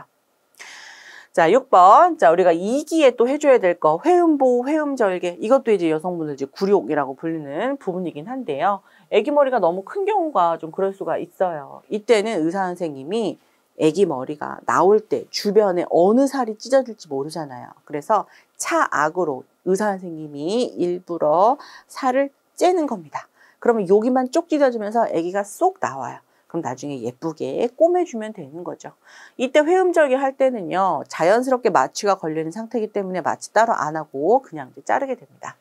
자, 6번. 자, 우리가 2기에 또 해줘야 될 거, 회음보, 회음절개. 이것도 이제 여성분들 이제 굴욕이라고 불리는 부분이긴 한데요. 아기 머리가 너무 큰 경우가 좀 그럴 수가 있어요. 이때는 의사 선생님이 아기 머리가 나올 때 주변에 어느 살이 찢어질지 모르잖아요. 그래서 차악으로 의사 선생님이 일부러 살을 째는 겁니다. 그러면 여기만 쪽 찢어지면서 아기가 쏙 나와요. 그럼 나중에 예쁘게 꼬매주면 되는 거죠. 이때 회음절개 할 때는요. 자연스럽게 마취가 걸리는 상태이기 때문에 마취 따로 안 하고 그냥 이제 자르게 됩니다.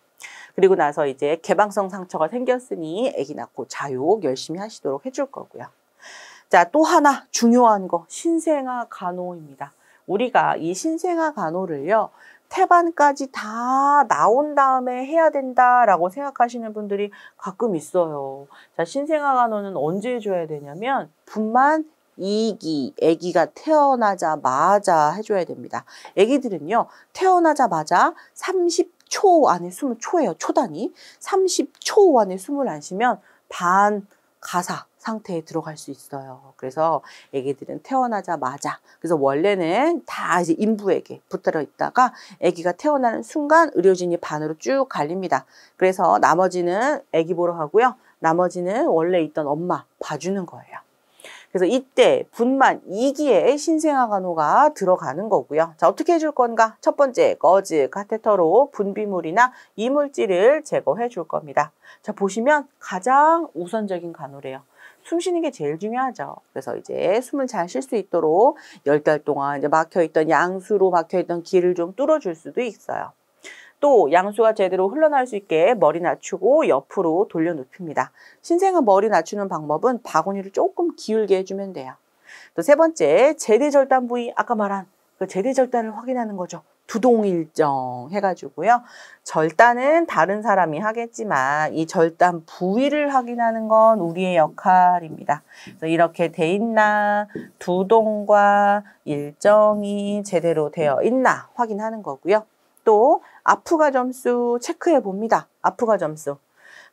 그리고 나서 이제 개방성 상처가 생겼으니 아기 낳고 자욕 열심히 하시도록 해줄 거고요. 자, 또 하나 중요한 거 신생아 간호입니다. 우리가 이 신생아 간호를요. 태반까지 다 나온 다음에 해야 된다라고 생각하시는 분들이 가끔 있어요. 자, 신생아 간호는 언제 해줘야 되냐면 분만 2기, 아기가 태어나자마자 해줘야 됩니다. 아기들은요, 태어나자마자 30초 안에 숨을 초예요. 초단위. 30초 안에 숨을 안 쉬면 반 가사 상태에 들어갈 수 있어요. 그래서 아기들은 태어나자마자 그래서 원래는 다 이제 인부에게 붙들어 있다가 아기가 태어나는 순간 의료진이 반으로 쭉 갈립니다. 그래서 나머지는 아기 보러 가고요. 나머지는 원래 있던 엄마 봐주는 거예요. 그래서 이때 분만 2기에 신생아 간호가 들어가는 거고요. 자, 어떻게 해줄 건가? 첫 번째, 거즈, 카테터로 분비물이나 이물질을 제거해 줄 겁니다. 자, 보시면 가장 우선적인 간호래요. 숨 쉬는 게 제일 중요하죠. 그래서 이제 숨을 잘 쉴 수 있도록 10달 동안 이제 막혀있던 양수로 막혀있던 길을 좀 뚫어줄 수도 있어요. 또 양수가 제대로 흘러나올 수 있게 머리 낮추고 옆으로 돌려 눕힙니다. 신생아 머리 낮추는 방법은 바구니를 조금 기울게 해주면 돼요. 또 세 번째, 제대절단 부위, 아까 말한 그 제대절단을 확인하는 거죠. 두동일정 해가지고요. 절단은 다른 사람이 하겠지만 이 절단 부위를 확인하는 건 우리의 역할입니다. 그래서 이렇게 돼 있나, 두동과 일정이 제대로 되어 있나 확인하는 거고요. 또 아프가 점수 체크해 봅니다. 아프가 점수.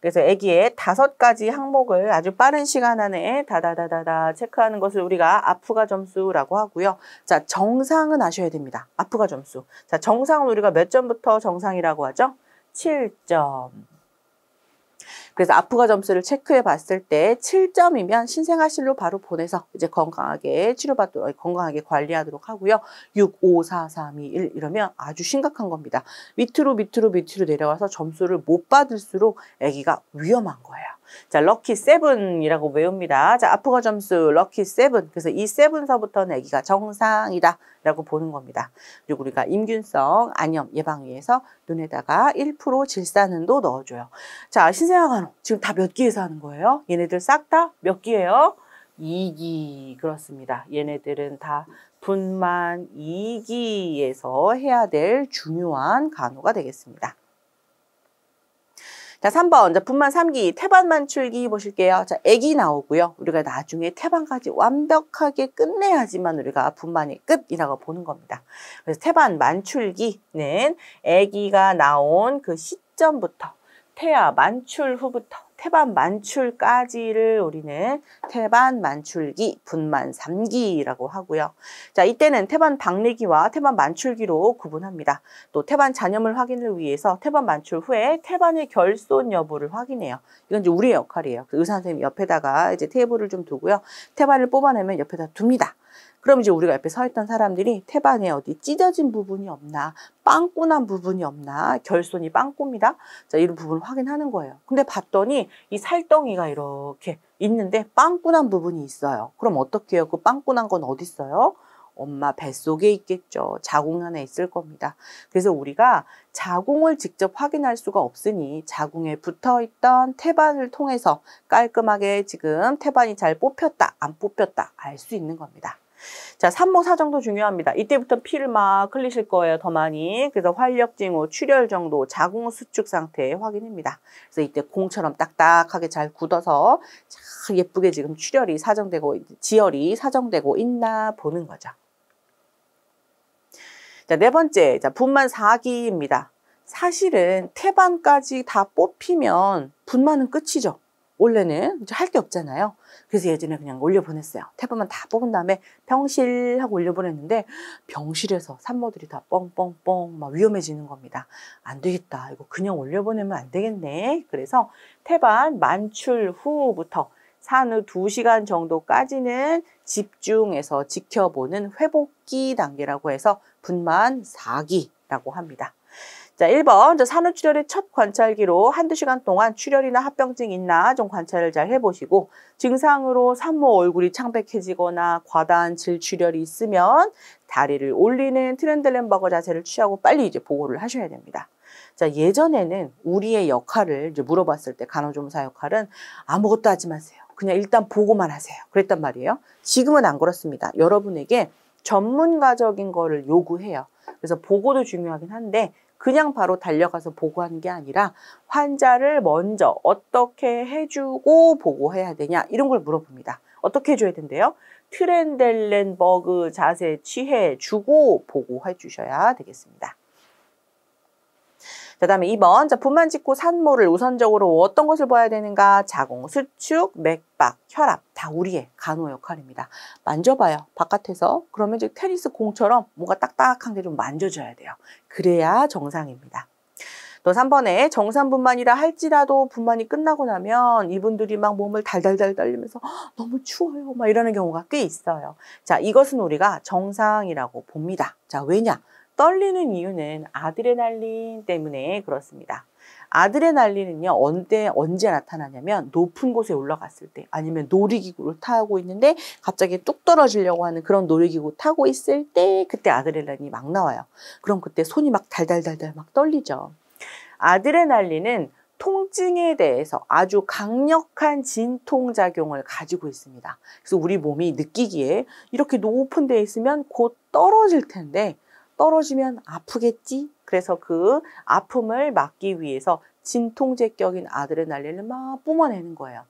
그래서 아기의 5가지 항목을 아주 빠른 시간 안에 다다다다다 체크하는 것을 우리가 아프가 점수라고 하고요. 자, 정상은 아셔야 됩니다. 아프가 점수. 자, 정상은 우리가 몇 점부터 정상이라고 하죠? 7점. 그래서 아프가 점수를 체크해 봤을 때 7점이면 신생아실로 바로 보내서 이제 건강하게 치료받도록, 건강하게 관리하도록 하고요. 6, 5, 4, 3, 2, 1 이러면 아주 심각한 겁니다. 밑으로 내려와서 점수를 못 받을수록 아기가 위험한 거예요. 자, 럭키 7이라고 외웁니다. 자, 아프가 점수 럭키 7. 그래서 이 7서부터는 아기가 정상이다 라고 보는 겁니다. 그리고 우리가 임균성 안염 예방 위해서 눈에다가 1% 질산은도 넣어줘요. 자, 신생아 간호 지금 다 몇 기에서 하는 거예요? 얘네들 싹 다 몇 기예요? 2기. 그렇습니다. 얘네들은 다 분만 2기에서 해야 될 중요한 간호가 되겠습니다. 자, 3번. 자, 분만 3기, 태반 만출기 보실게요. 자, 액이 나오고요. 우리가 나중에 태반까지 완벽하게 끝내야지만 우리가 분만의 끝이라고 보는 겁니다. 그래서 태반 만출기는 아기가 나온 그 시점부터 태아 만출 후부터 태반 만출까지를 우리는 태반 만출기, 분만 3기라고 하고요. 자, 이때는 태반 박리기와 태반 만출기로 구분합니다. 또 태반 잔염을 확인을 위해서 태반 만출 후에 태반의 결손 여부를 확인해요. 이건 이제 우리의 역할이에요. 의사 선생님이 옆에다가 이제 테이블을 좀 두고요. 태반을 뽑아내면 옆에다 둡니다. 그럼 이제 우리가 옆에 서 있던 사람들이 태반에 어디 찢어진 부분이 없나, 빵꾸 난 부분이 없나, 결손이 빵꾸입니다. 자, 이런 부분을 확인하는 거예요. 근데 봤더니 이 살덩이가 이렇게 있는데 빵꾸 난 부분이 있어요. 그럼 어떻게 해요? 그 빵꾸 난 건 어디 있어요? 엄마 뱃속에 있겠죠. 자궁 안에 있을 겁니다. 그래서 우리가 자궁을 직접 확인할 수가 없으니 자궁에 붙어있던 태반을 통해서 깔끔하게 지금 태반이 잘 뽑혔다, 안 뽑혔다 알 수 있는 겁니다. 자, 산모 사정도 중요합니다. 이때부터 피를 막 흘리실 거예요. 더 많이. 그래서 활력 징후, 출혈 정도, 자궁 수축 상태 확인입니다. 그래서 이때 공처럼 딱딱하게 잘 굳어서 참 예쁘게 지금 출혈이 사정되고 지혈이 사정되고 있나 보는 거죠. 자, 네 번째. 자, 분만 4기입니다. 사실은 태반까지 다 뽑히면 분만은 끝이죠. 원래는 할 게 없잖아요. 그래서 예전에 그냥 올려보냈어요. 태반만 다 뽑은 다음에 병실 하고 올려보냈는데 병실에서 산모들이 다 뻥뻥뻥 막 위험해지는 겁니다. 안 되겠다. 이거 그냥 올려보내면 안 되겠네. 그래서 태반 만출 후부터 산후 2시간 정도까지는 집중해서 지켜보는 회복기 단계라고 해서 분만 4기라고 합니다. 자, 1번 산후출혈의 첫 관찰기로 1~2시간 동안 출혈이나 합병증 있나 좀 관찰을 잘 해보시고 증상으로 산모 얼굴이 창백해지거나 과다한 질출혈이 있으면 다리를 올리는 트렌들렌버거 자세를 취하고 빨리 이제 보고를 하셔야 됩니다. 자, 예전에는 우리의 역할을 이제 물어봤을 때 간호조무사 역할은 아무것도 하지 마세요. 그냥 일단 보고만 하세요. 그랬단 말이에요. 지금은 안 그렇습니다. 여러분에게 전문가적인 거를 요구해요. 그래서 보고도 중요하긴 한데 그냥 바로 달려가서 보고하는 게 아니라 환자를 먼저 어떻게 해주고 보고해야 되냐 이런 걸 물어봅니다. 어떻게 해줘야 된대요? 트렌델렌버그 자세 취해주고 보고해 주셔야 되겠습니다. 자, 다음에 2번. 자, 분만 직후 산모를 우선적으로 어떤 것을 봐야 되는가? 자궁, 수축, 맥박, 혈압 다 우리의 간호 역할입니다. 만져봐요. 바깥에서. 그러면 이제 테니스 공처럼 뭔가 딱딱한 게 좀 만져줘야 돼요. 그래야 정상입니다. 또 3번에 정상분만이라 할지라도 분만이 끝나고 나면 이분들이 막 몸을 달달달 떨리면서 너무 추워요 막 이러는 경우가 꽤 있어요. 자, 이것은 우리가 정상이라고 봅니다. 자, 왜냐? 떨리는 이유는 아드레날린 때문에 그렇습니다. 아드레날린은요, 언제 나타나냐면 높은 곳에 올라갔을 때, 아니면 놀이기구를 타고 있는데 갑자기 뚝 떨어지려고 하는 그런 놀이기구 타고 있을 때 그때 아드레날린이 막 나와요. 그럼 그때 손이 막 달달달달 막 떨리죠. 아드레날린은 통증에 대해서 아주 강력한 진통작용을 가지고 있습니다. 그래서 우리 몸이 느끼기에 이렇게 높은 데에 있으면 곧 떨어질 텐데 떨어지면 아프겠지? 그래서 그 아픔을 막기 위해서 진통제격인 아드레날린을 막 뿜어내는 거예요.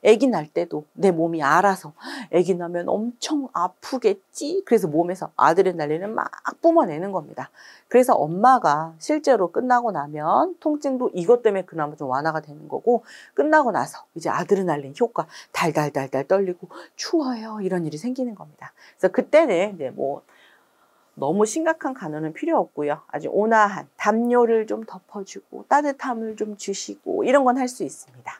아기 날 때도 내 몸이 알아서 아기 나면 엄청 아프겠지? 그래서 몸에서 아드레날린을 막 뿜어내는 겁니다. 그래서 엄마가 실제로 끝나고 나면 통증도 이것 때문에 그나마 좀 완화가 되는 거고, 끝나고 나서 이제 아드레날린 효과 달달달달 떨리고 추워요 이런 일이 생기는 겁니다. 그래서 그때는 이제 뭐 너무 심각한 간호는 필요 없고요. 아주 온화한 담요를 좀 덮어주고 따뜻함을 좀 주시고 이런 건 할 수 있습니다.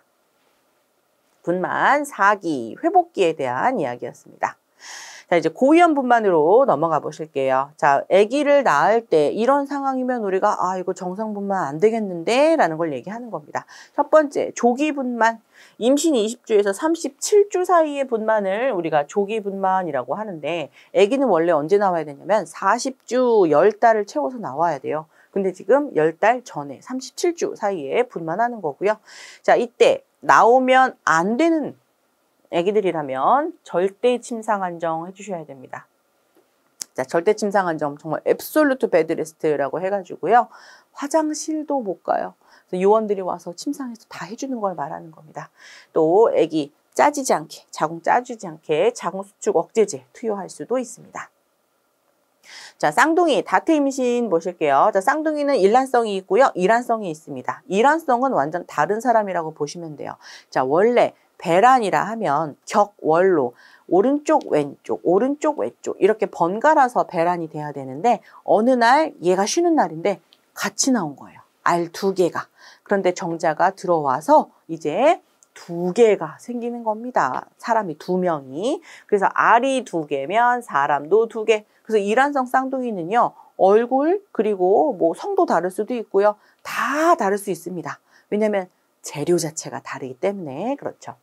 분만, 사기, 회복기에 대한 이야기였습니다. 자, 이제 고위험 분만으로 넘어가 보실게요. 자, 아기를 낳을 때 이런 상황이면 우리가 이거 정상 분만 안 되겠는데 라는 걸 얘기하는 겁니다. 첫 번째, 조기 분만. 임신 20주에서 37주 사이의 분만을 우리가 조기 분만이라고 하는데, 아기는 원래 언제 나와야 되냐면 40주 10달을 채워서 나와야 돼요. 근데 지금 10달 전에 37주 사이에 분만하는 거고요. 자, 이때 나오면 안 되는 애기들이라면 절대 침상 안정 해주셔야 됩니다. 자, 절대 침상 안정 정말 앱솔루트 베드레스트라고 해가지고요. 화장실도 못 가요. 그래서 요원들이 와서 침상에서 다 해주는 걸 말하는 겁니다. 또 애기 짜지지 않게, 자궁 짜지지 않게 자궁 수축 억제제 투여할 수도 있습니다. 자, 쌍둥이 다트 임신 보실게요. 자, 쌍둥이는 일란성이 있고요, 이란성이 있습니다. 이란성은 완전 다른 사람이라고 보시면 돼요. 자, 원래 배란이라 하면 격월로 오른쪽 왼쪽 오른쪽 왼쪽 이렇게 번갈아서 배란이 돼야 되는데, 어느 날 얘가 쉬는 날인데 같이 나온 거예요. 알 2개가. 그런데 정자가 들어와서 이제 2개가 생기는 겁니다. 사람이 2명이. 그래서 알이 2개면 사람도 2개. 그래서 이란성 쌍둥이는요, 얼굴 그리고 뭐 성도 다를 수도 있고요, 다 다를 수 있습니다. 왜냐면 재료 자체가 다르기 때문에 그렇죠.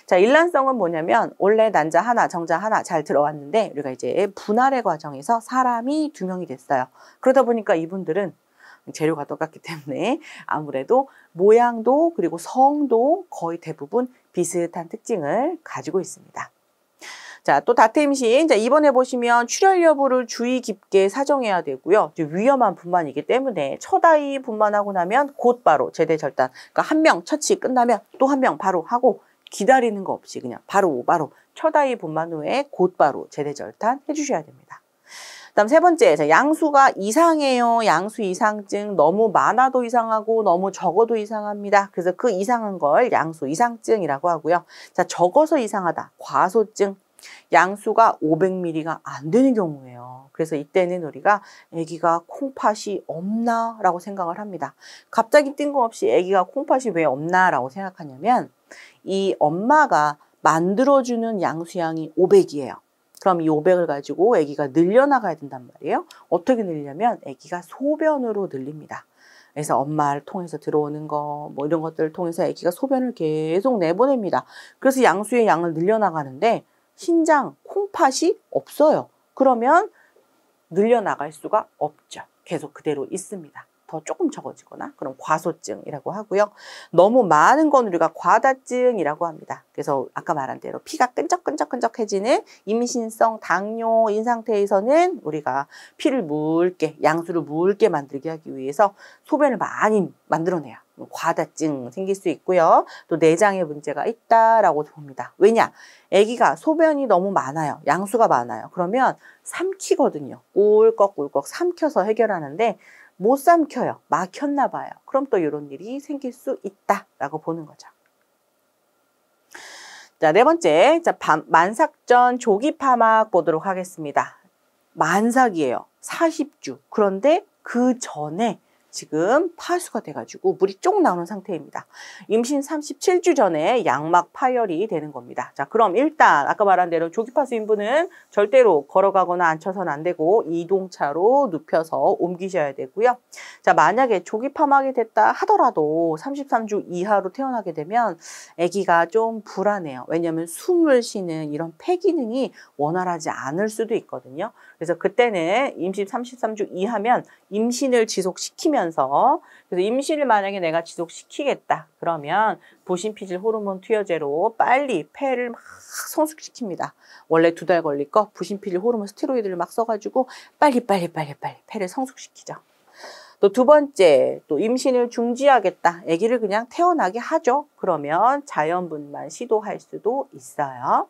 자, 일란성은 뭐냐면 원래 난자 하나, 정자 하나 잘 들어왔는데 우리가 이제 분할의 과정에서 사람이 2명이 됐어요. 그러다 보니까 이분들은 재료가 똑같기 때문에 아무래도 모양도 그리고 성도 거의 대부분 비슷한 특징을 가지고 있습니다. 자, 또 다트 임신. 자, 이번에 보시면 출혈 여부를 주의 깊게 사정해야 되고요. 위험한 분만이기 때문에 첫 아이 분만하고 나면 곧바로 제대 절단. 그러니까 한 명 처치 끝나면 또 한 명 바로 하고 기다리는 거 없이 그냥 바로 첫 아이 분만 후에 곧바로 제대 절단 해주셔야 됩니다. 그다음 세 번째, 자, 양수가 이상해요. 양수 이상증 너무 많아도 이상하고 너무 적어도 이상합니다. 그래서 그 이상한 걸 양수 이상증이라고 하고요. 자, 적어서 이상하다, 과소증. 양수가 500ml가 안 되는 경우예요. 그래서 이때는 우리가 아기가 콩팥이 없나 라고 생각을 합니다. 갑자기 뜬금없이 아기가 콩팥이 왜 없나 라고 생각하냐면, 이 엄마가 만들어주는 양수양이 500이에요. 그럼 이 500을 가지고 아기가 늘려나가야 된단 말이에요. 어떻게 늘리냐면 아기가 소변으로 늘립니다. 그래서 엄마를 통해서 들어오는 거, 뭐 이런 것들을 통해서 아기가 소변을 계속 내보냅니다. 그래서 양수의 양을 늘려나가는데 신장, 콩팥이 없어요. 그러면 늘려나갈 수가 없죠. 계속 그대로 있습니다. 더 조금 적어지거나 그럼 과소증이라고 하고요. 너무 많은 건 우리가 과다증이라고 합니다. 그래서 아까 말한 대로 피가 끈적끈적끈적해지는 임신성 당뇨인 상태에서는 우리가 피를 묽게, 양수를 묽게 만들게 하기 위해서 소변을 많이 만들어내요. 과다증 생길 수 있고요. 또 내장에 문제가 있다라고 봅니다. 왜냐? 아기가 소변이 너무 많아요. 양수가 많아요. 그러면 삼키거든요. 꿀꺽꿀꺽 삼켜서 해결하는데 못 삼켜요. 막혔나 봐요. 그럼 또 이런 일이 생길 수 있다라고 보는 거죠. 자, 네 번째, 자, 만삭전 조기 파막 보도록 하겠습니다. 만삭이에요. 40주. 그런데 그 전에 지금 파수가 돼가지고 물이 쪽 나오는 상태입니다. 임신 37주 전에 양막 파열이 되는 겁니다. 자, 그럼 일단 아까 말한 대로 조기파수 인부는 절대로 걸어가거나 앉혀서는 안 되고 이동차로 눕혀서 옮기셔야 되고요. 자, 만약에 조기 파막이 됐다 하더라도 33주 이하로 태어나게 되면 아기가 좀 불안해요. 왜냐하면 숨을 쉬는 이런 폐 기능이 원활하지 않을 수도 있거든요. 그래서 그때는 임신 33주 이하면 임신을 지속시키면서, 그래서 임신을 만약에 내가 지속시키겠다 그러면 부신피질 호르몬 투여제로 빨리 폐를 막 성숙시킵니다. 원래 2달 걸릴 거 부신피질 호르몬 스테로이드를 막 써가지고 빨리 폐를 성숙시키죠. 또 두 번째, 또 임신을 중지하겠다. 아기를 그냥 태어나게 하죠. 그러면 자연분만 시도할 수도 있어요.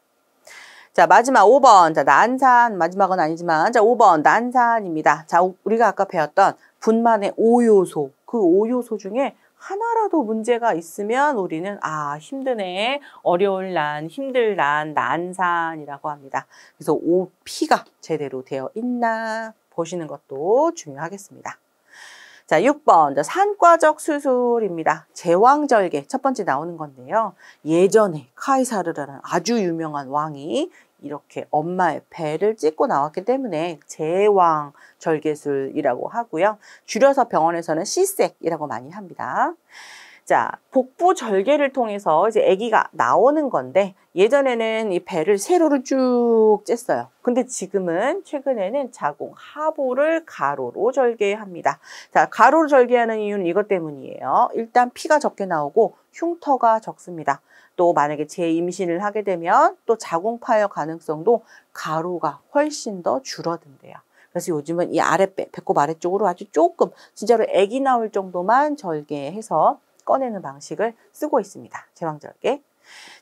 자, 마지막 5번. 자, 난산. 마지막은 아니지만, 자, 5번. 난산입니다. 자, 우리가 아까 배웠던 분만의 5요소. 그 5요소 중에 하나라도 문제가 있으면 우리는, 아, 힘드네. 어려울 난, 힘들 난, 난산이라고 합니다. 그래서 피가 제대로 되어 있나 보시는 것도 중요하겠습니다. 자, 6번. 산과적 수술입니다. 제왕절개. 첫 번째 나오는 건데요. 예전에 카이사르라는 아주 유명한 왕이 이렇게 엄마의 배를 찢고 나왔기 때문에 제왕절개술이라고 하고요. 줄여서 병원에서는 C색이라고 많이 합니다. 자, 복부 절개를 통해서 이제 아기가 나오는 건데 예전에는 이 배를 세로로 쭉 쬐어요. 근데 지금은 최근에는 자궁 하부를 가로로 절개합니다. 자, 가로로 절개하는 이유는 이것 때문이에요. 일단 피가 적게 나오고 흉터가 적습니다. 또 만약에 재임신을 하게 되면 또 자궁 파열 가능성도 가로가 훨씬 더 줄어든대요. 그래서 요즘은 이 아랫배, 배꼽 아래쪽으로 아주 조금 진짜로 아기 나올 정도만 절개해서 꺼내는 방식을 쓰고 있습니다. 제왕절개.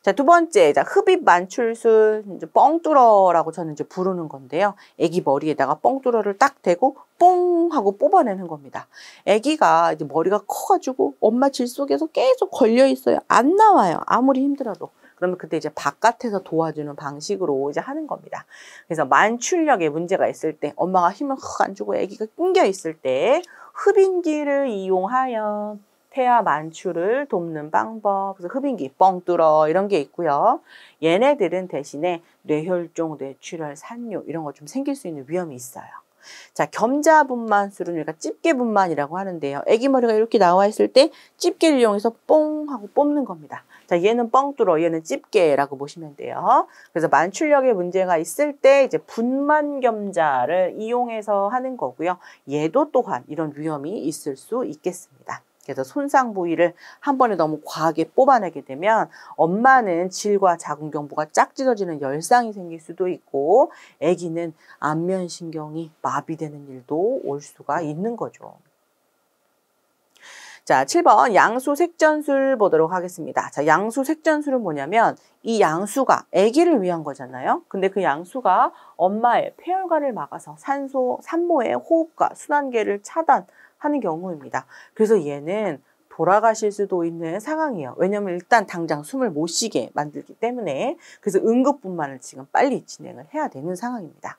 자, 두 번째, 자, 흡입 만출술, 이제 뻥뚫어라고 저는 이제 부르는 건데요. 아기 머리에다가 뻥뚫어를 딱 대고 뽕 하고 뽑아내는 겁니다. 아기가 이제 머리가 커가지고 엄마 질 속에서 계속 걸려 있어요. 안 나와요. 아무리 힘들어도. 그러면 그때 이제 바깥에서 도와주는 방식으로 이제 하는 겁니다. 그래서 만출력에 문제가 있을 때, 엄마가 힘을 안 주고 아기가 낑겨 있을 때 흡인기를 이용하여 태아 만출을 돕는 방법, 그래서 흡인기, 뻥뚫어 이런 게 있고요. 얘네들은 대신에 뇌혈종, 뇌출혈, 산뇨 이런 거 좀 생길 수 있는 위험이 있어요. 자, 겸자분만술은 우리가 집게분만이라고 하는데요. 아기 머리가 이렇게 나와 있을 때 집게를 이용해서 뽕 하고 뽑는 겁니다. 자, 얘는 뻥뚫어, 얘는 집게라고 보시면 돼요. 그래서 만출력에 문제가 있을 때 이제 분만겸자를 이용해서 하는 거고요. 얘도 또한 이런 위험이 있을 수 있겠습니다. 그래서 손상 부위를 한 번에 너무 과하게 뽑아내게 되면 엄마는 질과 자궁경부가 짝 찢어지는 열상이 생길 수도 있고 아기는 안면신경이 마비되는 일도 올 수가 있는 거죠. 자, 7번 양수색전술 보도록 하겠습니다. 자, 양수색전술은 뭐냐면 이 양수가 아기를 위한 거잖아요. 근데 그 양수가 엄마의 폐혈관을 막아서 산모의 호흡과 순환계를 차단하는 경우입니다. 그래서 얘는 돌아가실 수도 있는 상황이에요. 왜냐면 일단 당장 숨을 못 쉬게 만들기 때문에. 그래서 응급분만을 지금 빨리 진행을 해야 되는 상황입니다.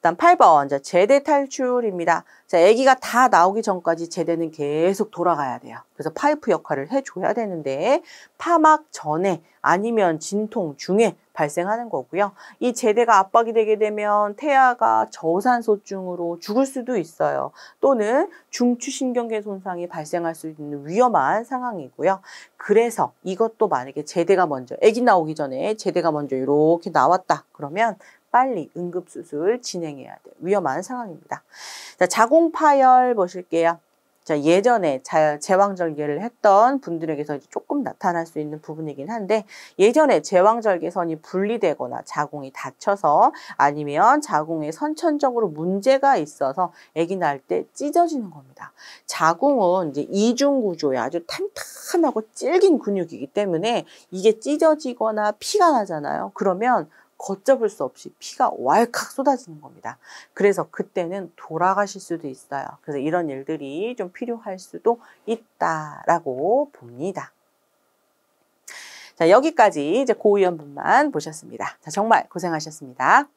다음 8번, 자, 제대 탈출입니다. 자, 아기가 다 나오기 전까지 제대는 계속 돌아가야 돼요. 그래서 파이프 역할을 해줘야 되는데 파막 전에 아니면 진통 중에 발생하는 거고요. 이 제대가 압박이 되게 되면 태아가 저산소증으로 죽을 수도 있어요. 또는 중추신경계 손상이 발생할 수 있는 위험한 상황이고요. 그래서 이것도 만약에 제대가 먼저, 아기 나오기 전에 제대가 먼저 이렇게 나왔다 그러면 빨리 응급수술 진행해야 돼요. 위험한 상황입니다. 자, 자궁파열 보실게요. 자, 예전에 제왕절개를 했던 분들에게서 조금 나타날 수 있는 부분이긴 한데 예전에 제왕절개선이 분리되거나 자궁이 닫혀서 아니면 자궁에 선천적으로 문제가 있어서 아기 낳을 때 찢어지는 겁니다. 자궁은 이제 이중구조의 아주 탄탄하고 질긴 근육이기 때문에 이게 찢어지거나 피가 나잖아요. 그러면 걷잡을 수 없이 피가 왈칵 쏟아지는 겁니다. 그래서 그때는 돌아가실 수도 있어요. 그래서 이런 일들이 좀 필요할 수도 있다라고 봅니다. 자, 여기까지 이제 고위험분만 보셨습니다. 자, 정말 고생하셨습니다.